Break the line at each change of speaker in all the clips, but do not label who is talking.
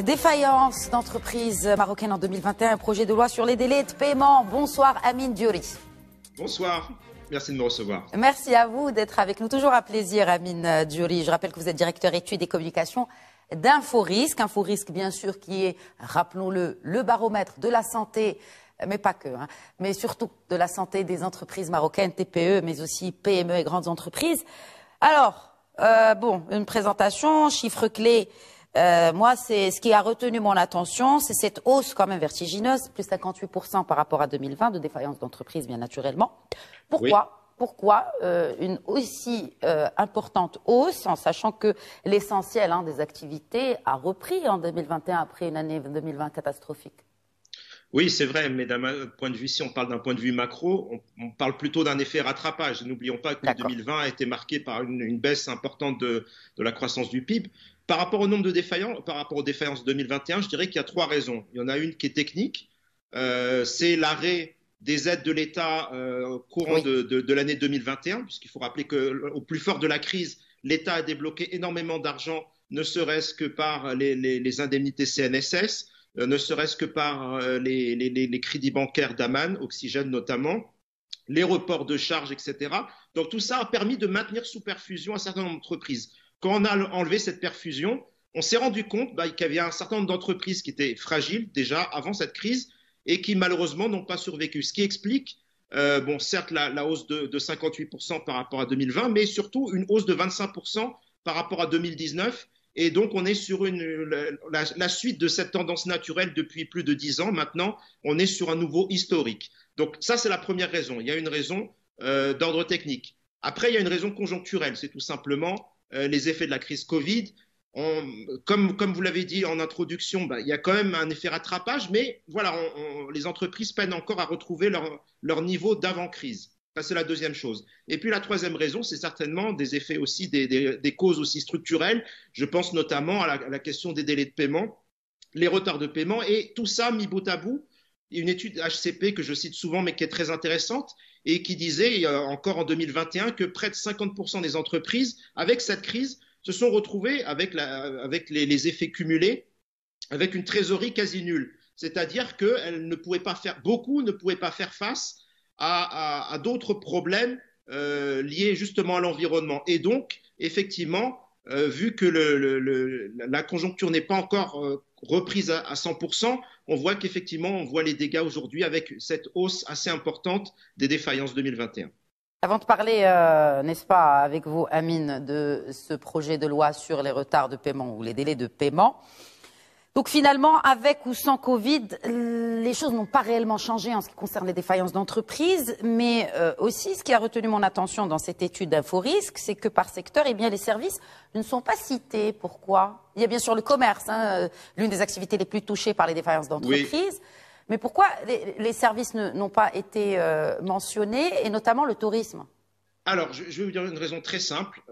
Défaillance d'entreprises marocaines en 2021, un projet de loi sur les délais de paiement. Bonsoir Amine Diouri.
Bonsoir, merci de me recevoir.
Merci à vous d'être avec nous. Toujours un plaisir Amine Diouri. Je rappelle que vous êtes directeur études et communications d'Inforisque. Inforisque bien sûr qui est, rappelons-le, le baromètre de la santé, mais pas que, mais surtout de la santé des entreprises marocaines, TPE, mais aussi PME et grandes entreprises. Alors, une présentation, chiffres clés. Moi, c'est ce qui a retenu mon attention, c'est cette hausse quand même vertigineuse, plus 58% par rapport à 2020, de défaillance d'entreprise, bien naturellement. Pourquoi une aussi importante hausse, en sachant que l'essentiel des activités a repris en 2021 après une année 2020 catastrophique?
Oui, c'est vrai, mais d'un point de vue, si on parle d'un point de vue macro, on parle plutôt d'un effet rattrapage. N'oublions pas que 2020 a été marqué par une baisse importante de la croissance du PIB. Par rapport au nombre de défaillants, par rapport aux défaillances 2021, je dirais qu'il y a trois raisons. Il y en a une qui est technique, c'est l'arrêt des aides de l'État courant de l'année 2021, puisqu'il faut rappeler qu'au plus fort de la crise, l'État a débloqué énormément d'argent, ne serait-ce que par les indemnités CNSS, ne serait-ce que par les crédits bancaires d'Aman, Oxygène notamment, les reports de charges, etc. Donc tout ça a permis de maintenir sous perfusion un certain nombre d'entreprises. Quand on a enlevé cette perfusion, on s'est rendu compte qu'il y avait un certain nombre d'entreprises qui étaient fragiles déjà avant cette crise et qui malheureusement n'ont pas survécu. Ce qui explique, certes la hausse de 58% par rapport à 2020, mais surtout une hausse de 25% par rapport à 2019. Et donc, on est sur la suite de cette tendance naturelle depuis plus de 10 ans. Maintenant, on est sur un nouveau historique. Donc, ça, c'est la première raison. Il y a une raison d'ordre technique. Après, il y a une raison conjoncturelle. C'est tout simplement les effets de la crise Covid. Comme vous l'avez dit en introduction, il y a quand même un effet rattrapage, mais voilà, les entreprises peinent encore à retrouver leur niveau d'avant-crise. Ça, c'est la deuxième chose. Et puis la troisième raison, c'est certainement des effets aussi, des causes aussi structurelles. Je pense notamment à la question des délais de paiement, les retards de paiement, et tout ça mis bout à bout. Une étude HCP que je cite souvent, mais qui est très intéressante, et qui disait encore en 2021 que près de 50% des entreprises, avec cette crise, se sont retrouvées avec les effets cumulés, avec une trésorerie quasi nulle. C'est-à-dire qu'elles beaucoup ne pouvaient pas faire face à d'autres problèmes liés justement à l'environnement. Et donc, effectivement, vu que la conjoncture n'est pas encore reprise à 100%, on voit qu'effectivement, on voit les dégâts aujourd'hui avec cette hausse assez importante des défaillances 2021.
Avant de parler, n'est-ce pas, avec vous, Amine, de ce projet de loi sur les retards de paiement ou les délais de paiement, donc finalement, avec ou sans Covid, les choses n'ont pas réellement changé en ce qui concerne les défaillances d'entreprise, mais aussi ce qui a retenu mon attention dans cette étude d'Inforisque, c'est que par secteur, les services ne sont pas cités. Pourquoi? Il y a bien sûr le commerce, l'une des activités les plus touchées par les défaillances d'entreprise, oui. Mais pourquoi les services n'ont pas été mentionnés, et notamment le tourisme?
Alors, je vais vous dire une raison très simple,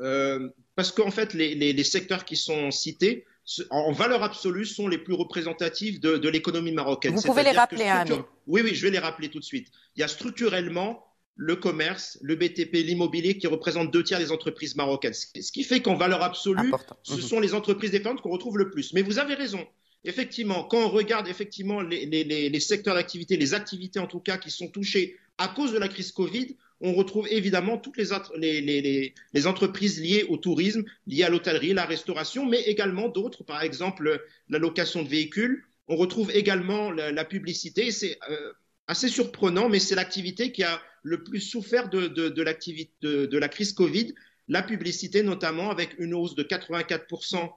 parce qu'en fait, les secteurs qui sont cités, en valeur absolue, sont les plus représentatifs de l'économie marocaine.
Vous pouvez les rappeler, Amine?
Oui, je vais les rappeler tout de suite. Il y a structurellement le commerce, le BTP, l'immobilier qui représentent 2 tiers des entreprises marocaines. Ce qui fait qu'en valeur absolue, ce sont les entreprises défaillantes qu'on retrouve le plus. Mais vous avez raison. Effectivement, quand on regarde effectivement les secteurs d'activité, les activités en tout cas qui sont touchées à cause de la crise Covid, on retrouve évidemment toutes les entreprises liées au tourisme, liées à l'hôtellerie, la restauration, mais également d'autres, par exemple la location de véhicules. On retrouve également la publicité. C'est assez surprenant, mais c'est l'activité qui a le plus souffert de la crise Covid. La publicité notamment, avec une hausse de 84%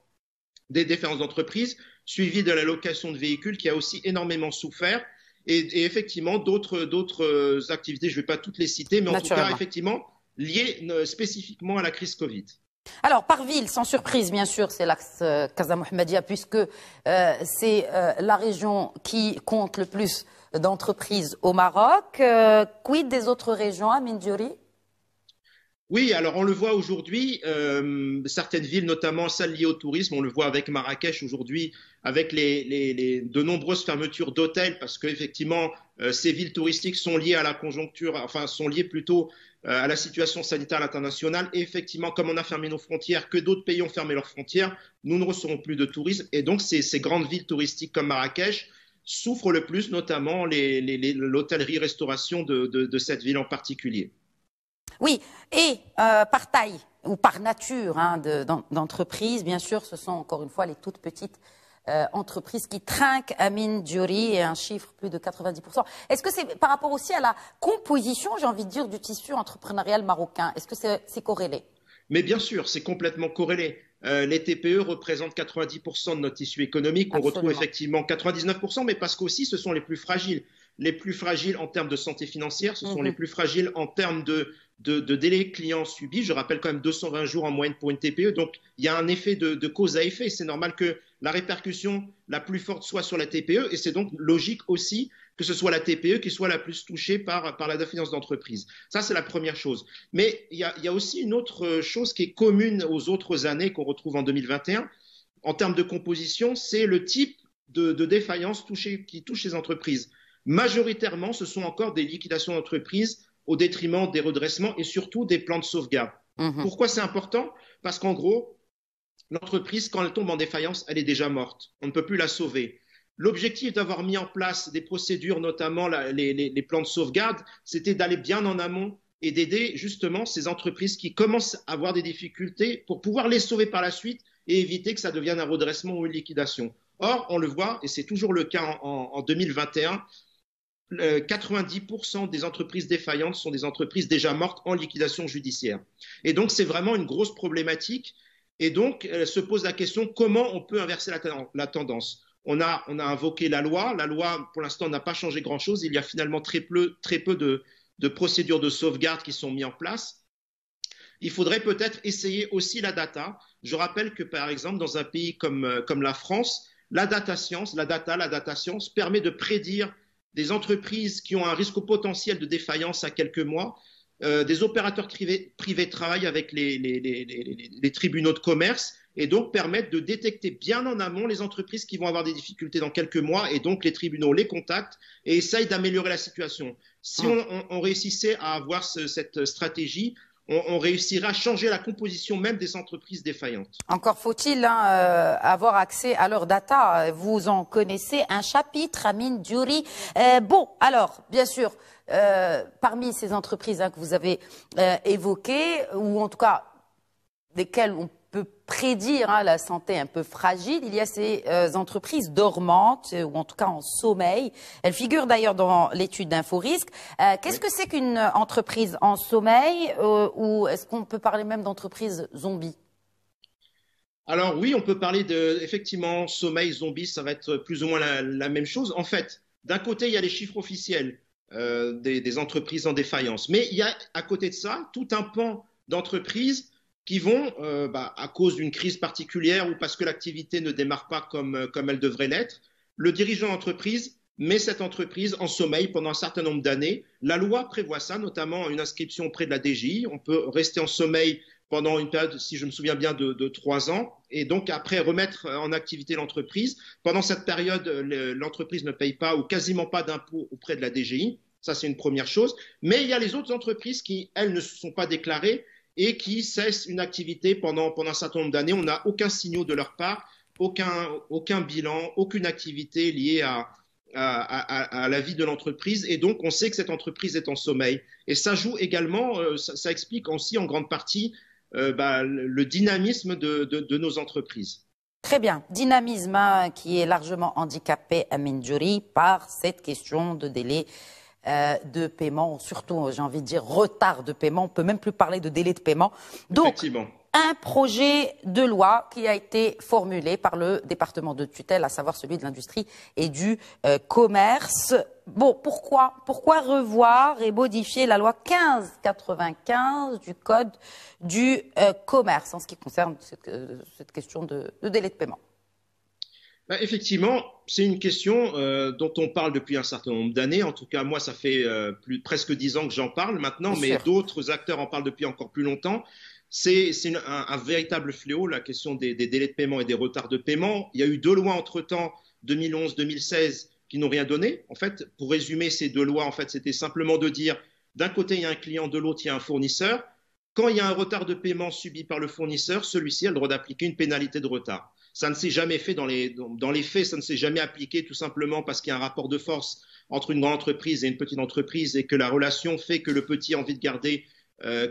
des défaillances d'entreprises, suivie de la location de véhicules qui a aussi énormément souffert. Et effectivement, d'autres activités, je ne vais pas toutes les citer, mais en tout cas, effectivement, liées spécifiquement à la crise Covid.
Alors, par ville, sans surprise, bien sûr, c'est l'axe Casa Mohammedia, puisque c'est la région qui compte le plus d'entreprises au Maroc. Quid des autres régions, Amine Diouri?
Oui, alors on le voit aujourd'hui, certaines villes, notamment celles liées au tourisme, on le voit avec Marrakech aujourd'hui, avec de nombreuses fermetures d'hôtels, parce qu'effectivement, ces villes touristiques sont liées à la conjoncture, enfin sont liées plutôt à la situation sanitaire internationale. Et effectivement, comme on a fermé nos frontières, que d'autres pays ont fermé leurs frontières, nous ne recevons plus de tourisme. Et donc, ces grandes villes touristiques comme Marrakech souffrent le plus, notamment l'hôtellerie-restauration de cette ville en particulier.
Oui, et par taille ou par nature hein, d'entreprise, bien sûr, ce sont encore une fois les toutes petites entreprises qui trinquent Amine Djouri et un chiffre plus de 90%. Est-ce que c'est par rapport aussi à la composition, j'ai envie de dire, du tissu entrepreneurial marocain? Est-ce que c'est corrélé?
Mais bien sûr, c'est complètement corrélé. Les TPE représentent 90% de notre tissu économique. On retrouve
Absolument.
effectivement 99%, mais parce qu'aussi ce sont les plus fragiles. Les plus fragiles en termes de santé financière, ce sont les plus fragiles en termes de délai client subi. Je rappelle quand même 220 jours en moyenne pour une TPE. Donc il y a un effet de cause à effet. C'est normal que la répercussion la plus forte soit sur la TPE et c'est donc logique aussi que ce soit la TPE qui soit la plus touchée par la défaillance d'entreprise. Ça, c'est la première chose. Mais il y a aussi une autre chose qui est commune aux autres années qu'on retrouve en 2021 en termes de composition, c'est le type de défaillance qui touche les entreprises. Majoritairement, ce sont encore des liquidations d'entreprises au détriment des redressements et surtout des plans de sauvegarde. Pourquoi c'est important? Parce qu'en gros, l'entreprise, quand elle tombe en défaillance, elle est déjà morte. On ne peut plus la sauver. L'objectif d'avoir mis en place des procédures, notamment les plans de sauvegarde, c'était d'aller bien en amont et d'aider justement ces entreprises qui commencent à avoir des difficultés pour pouvoir les sauver par la suite et éviter que ça devienne un redressement ou une liquidation. Or, on le voit, et c'est toujours le cas en 2021, 90% des entreprises défaillantes sont des entreprises déjà mortes en liquidation judiciaire. Et donc, c'est vraiment une grosse problématique. Et donc, se pose la question comment on peut inverser la tendance. On a invoqué la loi. La loi, pour l'instant, n'a pas changé grand-chose. Il y a finalement très peu de procédures de sauvegarde qui sont mises en place. Il faudrait peut-être essayer aussi la data. Je rappelle que, par exemple, dans un pays comme la France, la data science permet de prédire des entreprises qui ont un risque potentiel de défaillance à quelques mois. Des opérateurs privés travaillent avec les tribunaux de commerce et donc permettent de détecter bien en amont les entreprises qui vont avoir des difficultés dans quelques mois et donc les tribunaux les contactent et essayent d'améliorer la situation. Si on réussissait à avoir cette stratégie, on réussirait à changer la composition même des entreprises défaillantes.
Encore faut-il avoir accès à leurs data. Vous en connaissez un chapitre, Amine Djouri. Bon, alors, bien sûr, parmi ces entreprises que vous avez évoquées, ou en tout cas desquelles on peut prédire la santé un peu fragile, il y a ces entreprises dormantes, ou en tout cas en sommeil. Elles figurent d'ailleurs dans l'étude d'Inforisque. Qu'est-ce que c'est qu'une entreprise en sommeil, ou est-ce qu'on peut parler même d'entreprise zombie?
Alors oui, on peut parler effectivement, sommeil, zombie, ça va être plus ou moins la même chose. En fait, d'un côté, il y a les chiffres officiels des entreprises en défaillance. Mais il y a à côté de ça tout un pan d'entreprises qui vont, à cause d'une crise particulière ou parce que l'activité ne démarre pas comme elle devrait l'être, le dirigeant d'entreprise met cette entreprise en sommeil pendant un certain nombre d'années. La loi prévoit ça, notamment une inscription auprès de la DGI. On peut rester en sommeil pendant une période, si je me souviens bien, de 3 ans, et donc après remettre en activité l'entreprise. Pendant cette période, l'entreprise ne paye pas ou quasiment pas d'impôts auprès de la DGI. Ça, c'est une première chose. Mais il y a les autres entreprises qui, elles, ne se sont pas déclarées et qui cessent une activité pendant un certain nombre d'années. On n'a aucun signal de leur part, aucun bilan, aucune activité liée à la vie de l'entreprise. Et donc, on sait que cette entreprise est en sommeil. Et ça joue également, ça explique aussi en grande partie le dynamisme de nos entreprises.
Très bien. Dynamisme qui est largement handicapé, Amine Djouri, par cette question de délai de paiement, surtout, j'ai envie de dire, retard de paiement. On ne peut même plus parler de délai de paiement. Donc,
effectivement,
un projet de loi qui a été formulé par le département de tutelle, à savoir celui de l'industrie et du commerce. Bon, pourquoi revoir et modifier la loi 1595 du Code du commerce en ce qui concerne cette question de délai de paiement?
Bah, effectivement, c'est une question dont on parle depuis un certain nombre d'années. En tout cas, moi, ça fait presque 10 ans que j'en parle maintenant,
C'est
mais
sûr.
d'autres acteurs en parlent depuis encore plus longtemps. C'est un véritable fléau, la question des délais de paiement et des retards de paiement. Il y a eu deux lois entre-temps, 2011-2016, qui n'ont rien donné. En fait, pour résumer ces deux lois, en fait, c'était simplement de dire, d'un côté, il y a un client, de l'autre, il y a un fournisseur. Quand il y a un retard de paiement subi par le fournisseur, celui-ci a le droit d'appliquer une pénalité de retard. Ça ne s'est jamais fait dans les faits, ça ne s'est jamais appliqué tout simplement parce qu'il y a un rapport de force entre une grande entreprise et une petite entreprise et que la relation fait que le petit a envie de garder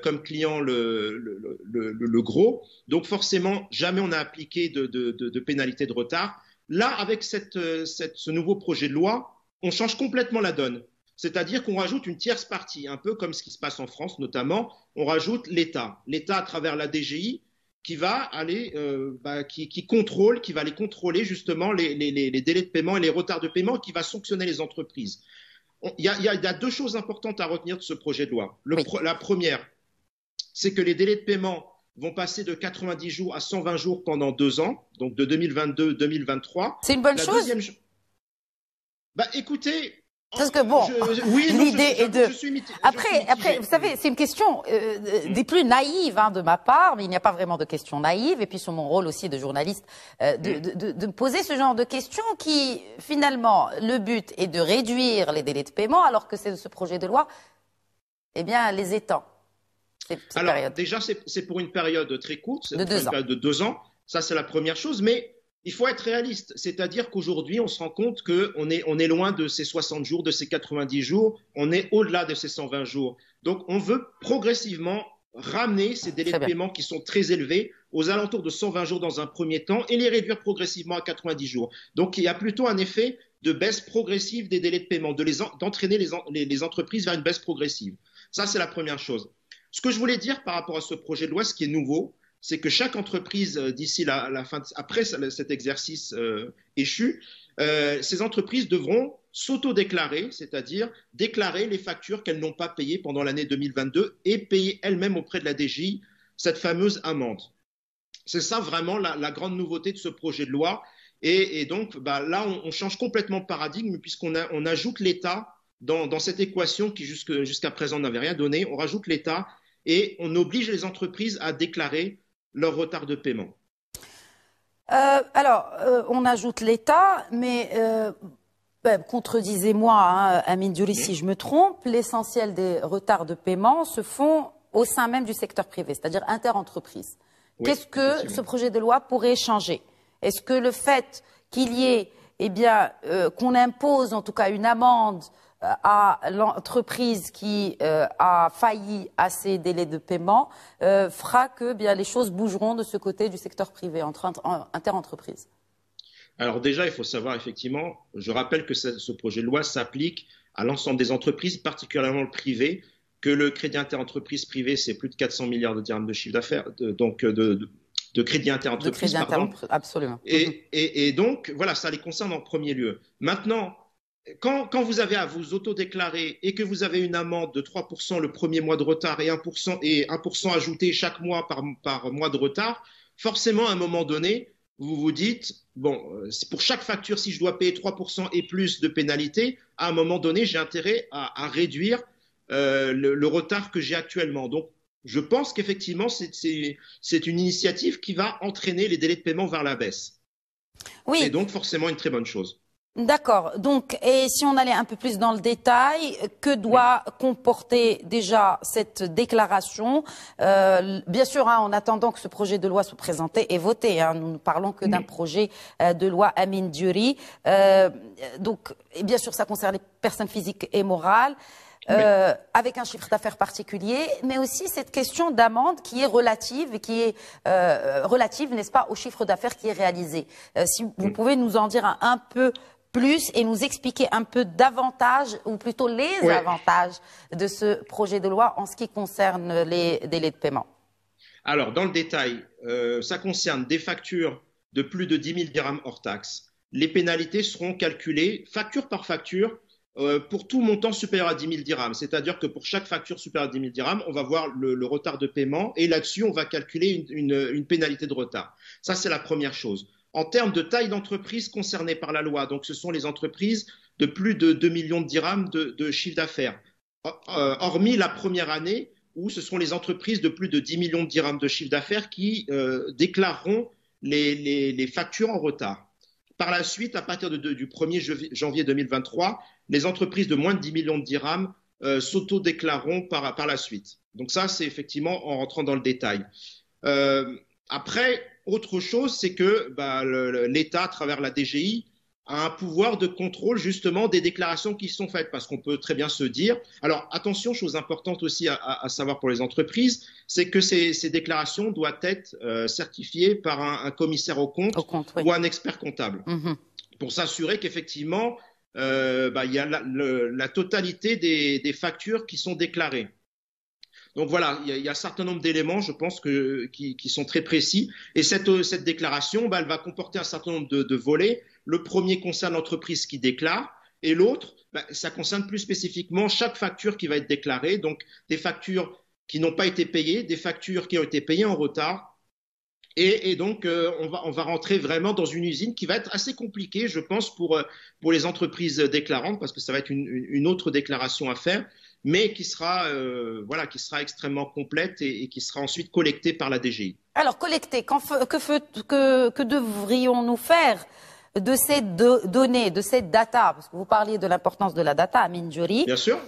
comme client le gros. Donc forcément, jamais on n'a appliqué de pénalité de retard. Là, avec ce nouveau projet de loi, on change complètement la donne. C'est-à-dire qu'on rajoute une tierce partie, un peu comme ce qui se passe en France notamment, on rajoute l'État. L'État à travers la DGI qui va aller, qui contrôle, qui va aller contrôler justement les délais de paiement et les retards de paiement, qui va sanctionner les entreprises. Il y a deux choses importantes à retenir de ce projet de loi.
Oui.
La première, c'est que les délais de paiement vont passer de 90 jours à 120 jours pendant 2 ans, donc de 2022-2023.
C'est une bonne
La
chose.
deuxième, bah écoutez,
Parce que bon,
oui,
l'idée est de. Après,
mitigé.
vous savez, c'est une question des plus naïves de ma part, mais il n'y a pas vraiment de questions naïves. Et puis sur mon rôle aussi de journaliste, de me poser ce genre de questions qui, finalement, le but est de réduire les délais de paiement, alors que ce projet de loi, eh bien, les étend.
Alors, déjà, c'est pour une période très courte, c'est pour une période de 2 ans. Ça, c'est la première chose. Mais il faut être réaliste. C'est-à-dire qu'aujourd'hui, on se rend compte qu'on est loin de ces 60 jours, de ces 90 jours. On est au-delà de ces 120 jours. Donc, on veut progressivement ramener ces délais de paiement qui sont très élevés aux alentours de 120 jours dans un premier temps et les réduire progressivement à 90 jours. Donc, il y a plutôt un effet de baisse progressive des délais de paiement, d'entraîner les entreprises vers une baisse progressive. Ça, c'est la première chose. Ce que je voulais dire par rapport à ce projet de loi, ce qui est nouveau, c'est que chaque entreprise, d'ici la fin, après cet exercice échu, ces entreprises devront s'auto-déclarer, c'est-à-dire déclarer les factures qu'elles n'ont pas payées pendant l'année 2022 et payer elles-mêmes auprès de la DGI cette fameuse amende. C'est ça vraiment la grande nouveauté de ce projet de loi. Et donc là, on change complètement de paradigme puisqu'on ajoute l'État dans cette équation qui jusqu'à présent n'avait rien donné. On rajoute l'État et on oblige les entreprises à déclarer leur retard de paiement.
On ajoute l'État, mais contredisez-moi, Amine Diouri, si je me trompe, l'essentiel des retards de paiement se font au sein même du secteur privé, c'est-à-dire interentreprise. Oui, qu'est-ce que ce projet de loi pourrait changer? Est-ce que le fait qu'il y ait, qu'on impose en tout cas une amende à l'entreprise qui a failli à ces délais de paiement fera que les choses bougeront de ce côté du secteur privé interentreprises?
Alors déjà, il faut savoir effectivement, je rappelle que ce projet de loi s'applique à l'ensemble des entreprises, particulièrement le privé, que le crédit interentreprise privé, c'est plus de 400 milliards de dirhams de chiffre d'affaires, de crédit interentreprise.
Absolument.
Et donc, voilà, ça les concerne en premier lieu. Maintenant, quand vous avez à vous autodéclarer et que vous avez une amende de 3% le premier mois de retard et 1% ajouté chaque mois par mois de retard, forcément, à un moment donné, vous vous dites, bon, pour chaque facture, si je dois payer 3% et plus de pénalité, à un moment donné, j'ai intérêt à réduire le retard que j'ai actuellement. Donc, je pense qu'effectivement, c'est une initiative qui va entraîner les délais de paiement vers la baisse. Oui. C'est donc forcément une très bonne chose.
D'accord. Donc, et si on allait un peu plus dans le détail, que doit comporter déjà cette déclaration? Bien sûr, en attendant que ce projet de loi soit présenté et voté, nous ne parlons que d'un projet de loi Amine Diouri. Donc, et bien sûr, ça concerne les personnes physiques et morales. Avec un chiffre d'affaires particulier, mais aussi cette question d'amende qui est relative, n'est-ce pas, au chiffre d'affaires qui est réalisé. Si vous pouvez nous en dire un peu plus et nous expliquer un peu davantage, ou plutôt les avantages de ce projet de loi en ce qui concerne les délais de paiement.
Alors, dans le détail, ça concerne des factures de plus de 10 000 dirhams hors taxe. Les pénalités seront calculées facture par facture pour tout montant supérieur à 10 000 dirhams. C'est-à-dire que pour chaque facture supérieure à 10 000 dirhams, on va voir le retard de paiement et là-dessus, on va calculer une pénalité de retard. Ça, c'est la première chose. en termes de taille d'entreprise concernées par la loi. Donc, ce sont les entreprises de plus de 2 millions de dirhams de chiffre d'affaires, hormis la première année où ce sont les entreprises de plus de 10 millions de dirhams de chiffre d'affaires qui déclareront les factures en retard. Par la suite, à partir du 1er janvier 2023, les entreprises de moins de 10 millions de dirhams s'auto-déclareront par la suite. Donc ça, c'est effectivement en rentrant dans le détail. Après, autre chose, c'est que l'État, à travers la DGI, a un pouvoir de contrôle justement des déclarations qui sont faites, parce qu'on peut très bien se dire. Alors attention, chose importante aussi à savoir pour les entreprises, c'est que ces déclarations doivent être certifiées par un commissaire aux comptes oui. ou un expert comptable, pour s'assurer qu'effectivement il y a la totalité des factures qui sont déclarées. Donc voilà, il y a un certain nombre d'éléments, je pense, qui sont très précis. Et cette déclaration, elle va comporter un certain nombre de volets. Le premier concerne l'entreprise qui déclare, et l'autre, ça concerne plus spécifiquement chaque facture qui va être déclarée. Donc des factures qui n'ont pas été payées, des factures qui ont été payées en retard. Et donc on va rentrer vraiment dans une usine qui va être assez compliquée, je pense, pour les entreprises déclarantes, parce que ça va être une autre déclaration à faire, mais qui sera extrêmement complète et qui sera ensuite collectée par la DGI.
Alors, collecter, que devrions-nous faire de ces données, de cette data? Parce que vous parliez de l'importance de la data, Amine Djouri.
Bien sûr.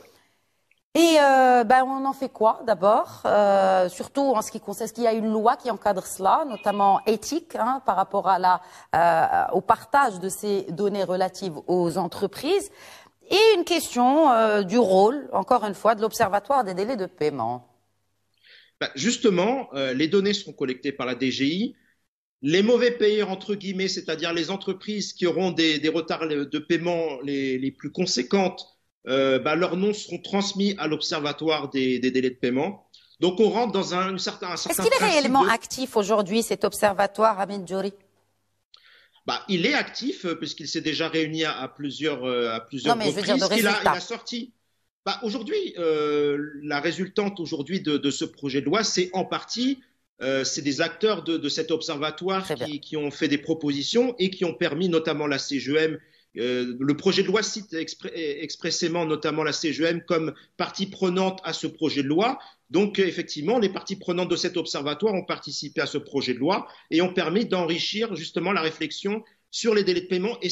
Et on en fait quoi d'abord, surtout en ce qui concerne, est-ce qu'il y a une loi qui encadre cela, notamment éthique, par rapport au partage de ces données relatives aux entreprises? Et une question du rôle, encore une fois, de l'Observatoire des délais de paiement.
Justement, les données seront collectées par la DGI. Les mauvais payeurs, entre guillemets, c'est-à-dire les entreprises qui auront des retards de paiement les plus conséquentes, leurs noms seront transmis à l'Observatoire des délais de paiement. Donc on rentre dans un certain
Est-ce qu'il est réellement actif aujourd'hui, cet observatoire, Amine Djouri?
Il est actif puisqu'il s'est déjà réuni à plusieurs reprises.
Non, mais je veux dire de résultats.
Il a sorti. Aujourd'hui, la résultante aujourd'hui de ce projet de loi, c'est en partie c'est des acteurs de cet observatoire qui ont fait des propositions et qui ont permis, notamment la CGEM. Le projet de loi cite expressément notamment la CGEM comme partie prenante à ce projet de loi. Donc effectivement, les parties prenantes de cet observatoire ont participé à ce projet de loi et ont permis d'enrichir justement la réflexion sur les délais de paiement et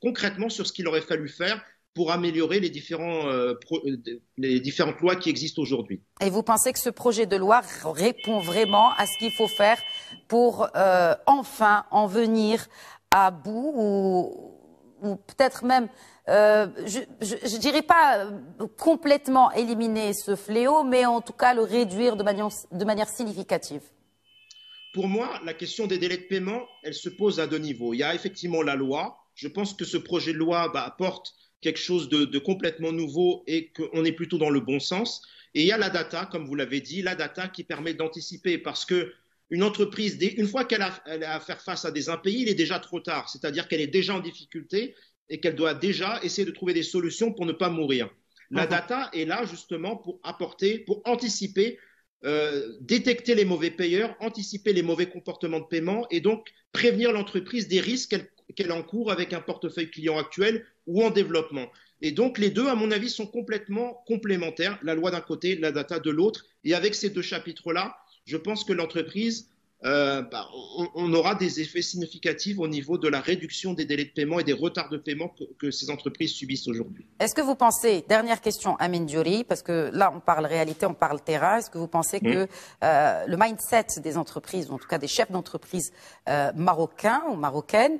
concrètement sur ce qu'il aurait fallu faire pour améliorer les différentes lois qui existent aujourd'hui. Et
vous pensez que ce projet de loi répond vraiment à ce qu'il faut faire pour enfin en venir à bout ou peut-être même, je dirais pas complètement éliminer ce fléau, mais en tout cas le réduire de manière significative?
Pour moi, la question des délais de paiement, elle se pose à deux niveaux. Il y a effectivement la loi. Je pense que ce projet de loi apporte quelque chose de complètement nouveau et qu'on est plutôt dans le bon sens. Et il y a la data, comme vous l'avez dit, la data qui permet d'anticiper parce que une entreprise, une fois qu'elle a à faire face à des impayés, il est déjà trop tard. C'est-à-dire qu'elle est déjà en difficulté et qu'elle doit déjà essayer de trouver des solutions pour ne pas mourir. La data est là justement pour anticiper, détecter les mauvais payeurs, anticiper les mauvais comportements de paiement et donc prévenir l'entreprise des risques qu'elle encourt avec un portefeuille client actuel ou en développement. Et donc les deux, à mon avis, sont complètement complémentaires. La loi d'un côté, la data de l'autre. Et avec ces deux chapitres-là, je pense que l'entreprise, on aura des effets significatifs au niveau de la réduction des délais de paiement et des retards de paiement que ces entreprises subissent aujourd'hui.
Est-ce que vous pensez, dernière question, Amine Djouri, parce que là on parle réalité, on parle terrain, est-ce que vous pensez que le mindset des entreprises, en tout cas des chefs d'entreprise marocains ou marocaines,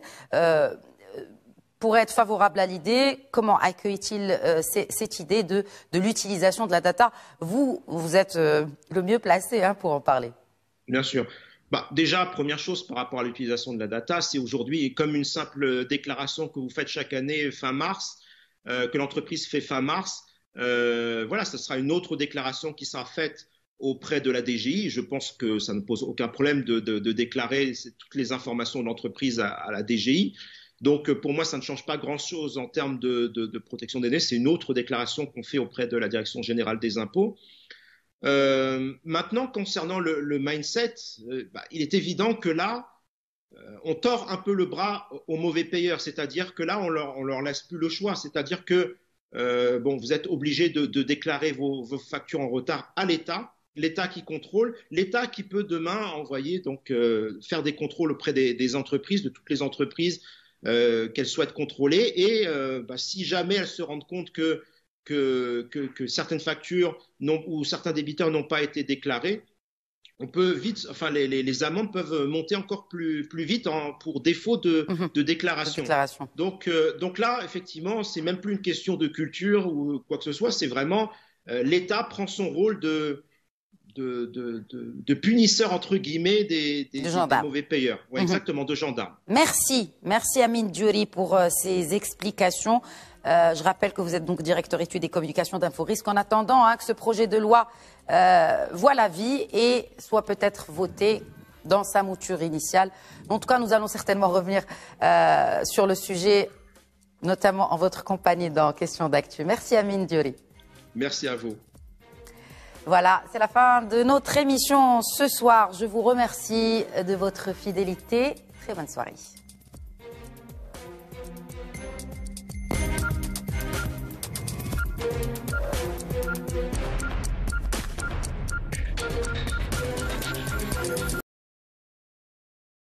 pourrait être favorable à l'idée? Comment accueille-t-il cette idée de l'utilisation de la data? Vous êtes le mieux placé pour en parler.
Bien sûr. Déjà, première chose par rapport à l'utilisation de la data, c'est aujourd'hui comme une simple déclaration que vous faites chaque année fin mars, que l'entreprise fait fin mars. Voilà, ce sera une autre déclaration qui sera faite auprès de la DGI. Je pense que ça ne pose aucun problème de déclarer toutes les informations de l'entreprise à la DGI. Donc, pour moi, ça ne change pas grand-chose en termes de protection des données. C'est une autre déclaration qu'on fait auprès de la Direction générale des impôts. Maintenant, concernant le mindset, il est évident que là, on tord un peu le bras aux mauvais payeurs, c'est-à-dire que là, on leur laisse plus le choix, c'est-à-dire que bon, vous êtes obligé de déclarer vos factures en retard à l'État, l'État qui contrôle, l'État qui peut demain envoyer donc faire des contrôles auprès des entreprises, de toutes les entreprises qu'elles souhaitent contrôler, et si jamais elles se rendent compte que certaines factures ou certains débiteurs n'ont pas été déclarés, on peut vite, enfin les amendes peuvent monter encore plus vite pour défaut de déclaration. Donc là, effectivement, c'est même plus une question de culture ou quoi que ce soit, c'est vraiment l'État prend son rôle de punisseur entre guillemets des mauvais payeurs. Ouais, exactement, de gendarmes.
Merci Amine Diouri pour ces explications. Je rappelle que vous êtes donc directeur études et communications d'Inforisque. En attendant que ce projet de loi voie la vie et soit peut-être voté dans sa mouture initiale. En tout cas, nous allons certainement revenir sur le sujet, notamment en votre compagnie dans Questions d'actu. Merci Amine Diouri.
Merci à vous.
Voilà, c'est la fin de notre émission ce soir. Je vous remercie de votre fidélité. Très bonne soirée.